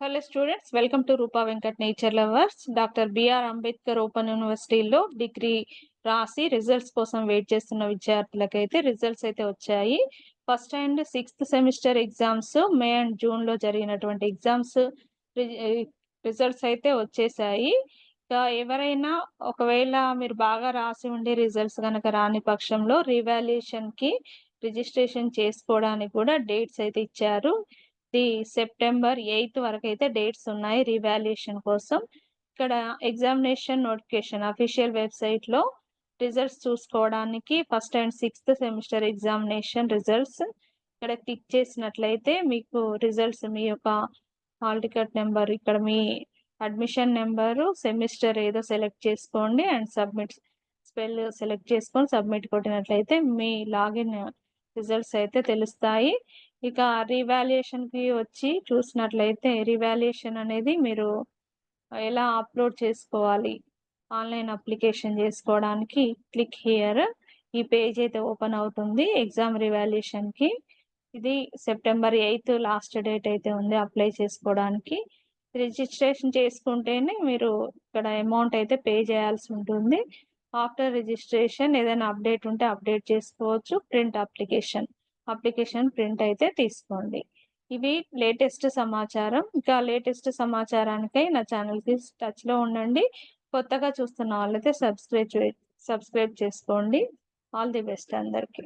Hello students, welcome to Rupa Venkat nature lovers. Doctor BR Ambedkar open యూనివర్సిటీలో degree రాసి results కోసం wait చేస్తున్న విద్యార్థులకైతే రిజల్ట్స్ అయితే వచ్చాయి. First and sixth semester exams May and జూన్లో జరిగినటువంటి ఎగ్జామ్స్ రిజల్ట్స్ అయితే వచ్చేసాయి. ఇంకా ఎవరైనా ఒకవేళ మీరు బాగా రాసి ఉండి రిజల్ట్స్ కనుక రాని పక్షంలో రివాల్యుయేషన్కి రిజిస్ట్రేషన్ చేసుకోవడానికి కూడా డేట్స్ అయితే ఇచ్చారు. సెప్టెంబర్ 8 వరకైతే డేట్స్ ఉన్నాయి రివాల్యుయేషన్ కోసం. ఇక్కడ ఎగ్జామినేషన్ నోటిఫికేషన్ అఫీషియల్ వెబ్సైట్లో రిజల్ట్స్ చూసుకోవడానికి first and sixth semester examination results ఇక్కడ క్లిక్ చేసినట్లయితే మీకు రిజల్ట్స్ మీ యొక్క హాల్ టికెట్ నెంబర్, ఇక్కడ మీ అడ్మిషన్ నెంబరు, సెమిస్టర్ ఏదో సెలెక్ట్ చేసుకోండి అండ్ స్పెల్ సెలెక్ట్ చేసుకొని సబ్మిట్ కొట్టినట్లయితే మీ లాగిన్ రిజల్ట్స్ అయితే తెలుస్తాయి. ఇక రివాల్యుయేషన్కి వచ్చి చూసినట్లయితే రివాల్యుయేషన్ అనేది మీరు ఎలా అప్లోడ్ చేసుకోవాలి, ఆన్లైన్ అప్లికేషన్ చేసుకోవడానికి క్లిక్ హియర్ ఈ పేజ్ అయితే ఓపెన్ అవుతుంది. ఎగ్జామ్ రివాల్యుయేషన్కి ఇది సెప్టెంబర్ 8 లాస్ట్ డేట్ అయితే ఉంది అప్లై చేసుకోవడానికి. రిజిస్ట్రేషన్ చేసుకుంటేనే మీరు ఇక్కడ అమౌంట్ అయితే పే చేయాల్సి ఉంటుంది. ఆఫ్టర్ రిజిస్ట్రేషన్ ఏదైనా అప్డేట్ ఉంటే అప్డేట్ చేసుకోవచ్చు. అప్లికేషన్ ప్రింట్ అయితే తీసుకోండి. ఇవి లేటెస్ట్ సమాచారం. ఇంకా లేటెస్ట్ సమాచారానికై నా ఛానల్కి టచ్లో ఉండండి. కొత్తగా చూస్తున్న వాళ్ళైతే సబ్స్క్రైబ్ చేసుకోండి. ఆల్ ది బెస్ట్ అందరికీ.